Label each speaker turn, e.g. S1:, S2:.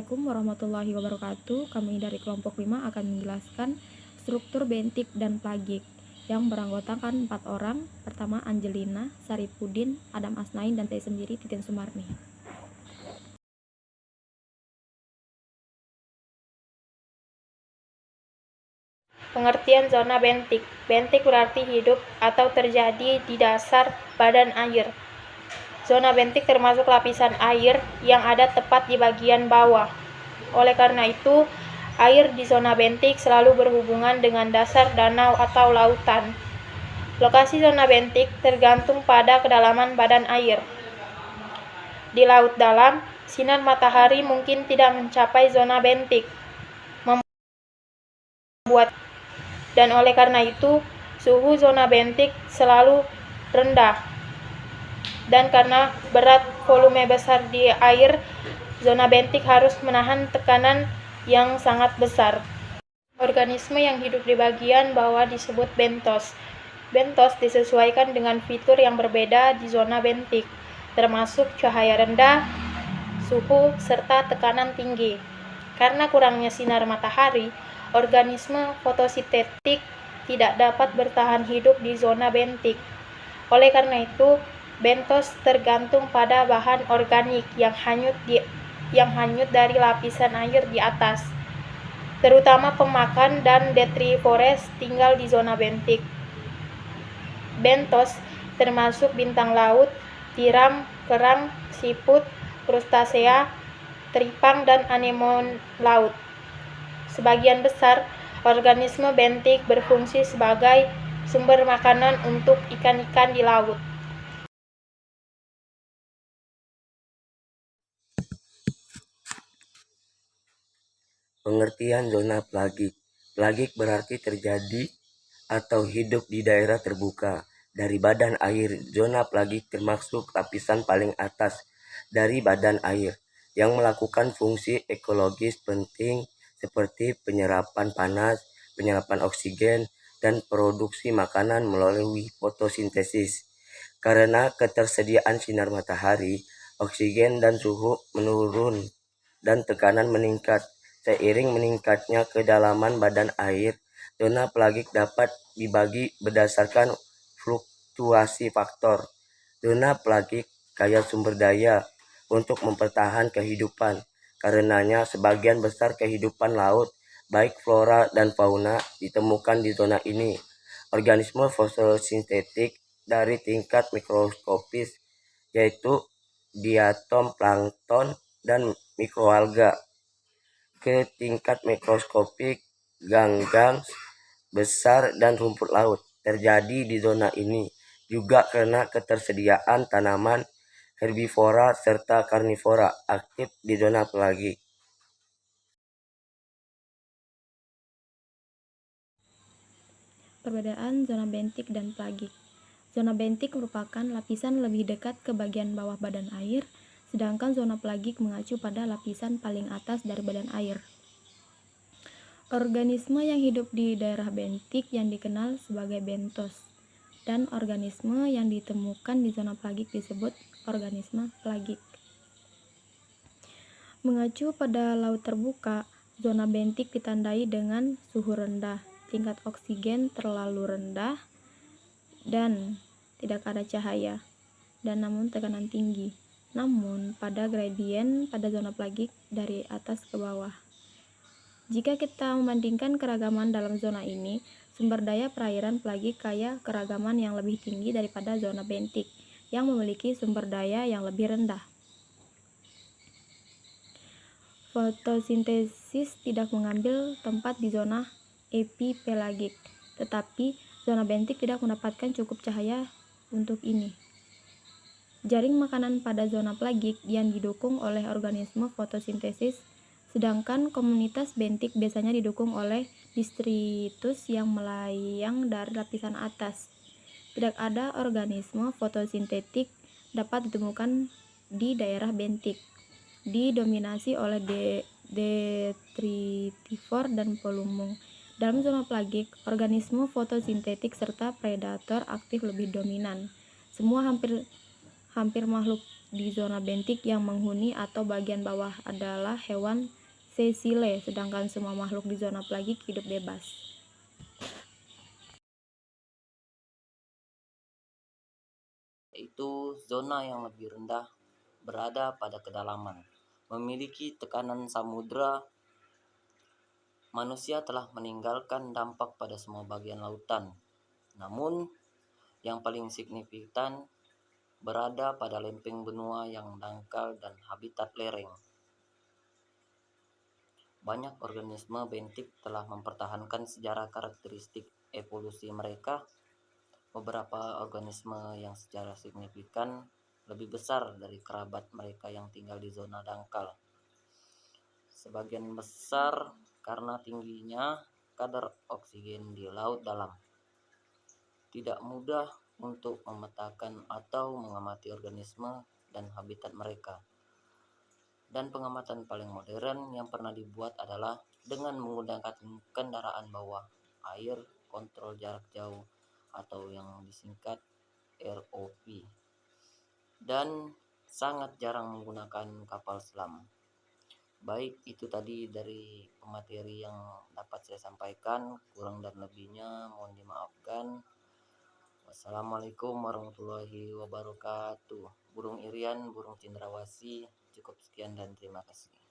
S1: Assalamualaikum warahmatullahi wabarakatuh. Kami dari kelompok 5 akan menjelaskan struktur bentik dan plagik yang beranggotakan 4 orang. Pertama Angelina, Saripudin, Adam Asnain, dan saya sendiri, Titin Sumarni.
S2: Pengertian zona bentik. Bentik berarti hidup atau terjadi di dasar badan air. Zona bentik termasuk lapisan air yang ada tepat di bagian bawah. Oleh karena itu, air di zona bentik selalu berhubungan dengan dasar danau atau lautan. Lokasi zona bentik tergantung pada kedalaman badan air. Di laut dalam, sinar matahari mungkin tidak mencapai zona bentik, dan oleh karena itu suhu zona bentik selalu rendah. Dan karena berat volume besar di air, zona bentik harus menahan tekanan yang sangat besar. Organisme yang hidup di bagian bawah disebut bentos. Bentos disesuaikan dengan fitur yang berbeda di zona bentik, termasuk cahaya rendah, suhu, serta tekanan tinggi. Karena kurangnya sinar matahari, organisme fotosintetik tidak dapat bertahan hidup di zona bentik. Oleh karena itu, bentos tergantung pada bahan organik yang hanyut dari lapisan air di atas. Terutama pemakan dan detritivores tinggal di zona bentik. Bentos termasuk bintang laut, tiram, kerang, siput, krustasea, teripang, dan anemon laut. Sebagian besar organisme bentik berfungsi sebagai sumber makanan untuk ikan-ikan di laut.
S3: Pengertian zona plagik. Plagik berarti terjadi atau hidup di daerah terbuka dari badan air. Zona plagik termasuk lapisan paling atas dari badan air yang melakukan fungsi ekologis penting seperti penyerapan panas, penyerapan oksigen, dan produksi makanan melalui fotosintesis. Karena ketersediaan sinar matahari, oksigen dan suhu menurun dan tekanan meningkat. Seiring meningkatnya kedalaman badan air, zona plagik dapat dibagi berdasarkan fluktuasi faktor. Zona plagik kaya sumber daya untuk mempertahankan kehidupan. Karenanya sebagian besar kehidupan laut, baik flora dan fauna, ditemukan di zona ini. Organisme fotosintetik dari tingkat mikroskopis, yaitu diatom, plankton, dan mikroalga, ke tingkat mikroskopik, ganggang besar, dan rumput laut terjadi di zona ini, juga karena ketersediaan tanaman herbivora serta karnivora aktif di zona plagik.
S1: Perbedaan zona bentik dan plagik. Zona bentik merupakan lapisan lebih dekat ke bagian bawah badan air, sedangkan zona plagik mengacu pada lapisan paling atas dari badan air. Organisme yang hidup di daerah bentik yang dikenal sebagai bentos, dan organisme yang ditemukan di zona plagik disebut organisme plagik. Mengacu pada laut terbuka, zona bentik ditandai dengan suhu rendah, tingkat oksigen terlalu rendah, dan tidak ada cahaya, dan namun tekanan tinggi. Namun pada gradien pada zona plagik dari atas ke bawah. Jika kita membandingkan keragaman dalam zona ini, sumber daya perairan plagik kaya keragaman yang lebih tinggi daripada zona bentik yang memiliki sumber daya yang lebih rendah. Fotosintesis tidak mengambil tempat di zona epipelagik, tetapi zona bentik tidak mendapatkan cukup cahaya untuk ini. Jaring makanan pada zona plagik yang didukung oleh organisme fotosintesis, sedangkan komunitas bentik biasanya didukung oleh detritus yang melayang dari lapisan atas. Tidak ada organisme fotosintetik dapat ditemukan di daerah bentik, didominasi oleh detritivor dan pelumung. Dalam zona plagik, organisme fotosintetik serta predator aktif lebih dominan. Semua hampir makhluk di zona bentik yang menghuni atau bagian bawah adalah hewan sesile, sedangkan semua makhluk di zona plagik hidup bebas.
S4: Yaitu zona yang lebih rendah berada pada kedalaman, memiliki tekanan samudra. Manusia telah meninggalkan dampak pada semua bagian lautan. Namun, yang paling signifikan berada pada lempeng benua yang dangkal dan habitat lereng. Banyak organisme bentik telah mempertahankan sejarah karakteristik evolusi mereka. Beberapa organisme yang secara signifikan lebih besar dari kerabat mereka yang tinggal di zona dangkal. Sebagian besar karena tingginya kadar oksigen di laut dalam. Tidak mudah untuk memetakan atau mengamati organisme dan habitat mereka. Dan pengamatan paling modern yang pernah dibuat adalah dengan menggunakan kendaraan bawah air kontrol jarak jauh atau yang disingkat ROV. Dan sangat jarang menggunakan kapal selam. Baik, itu tadi dari materi yang dapat saya sampaikan. Kurang dan lebihnya mohon dimaafkan. Wassalamualaikum warahmatullahi wabarakatuh. Burung Irian, burung cendrawasih. Cukup sekian dan terima kasih.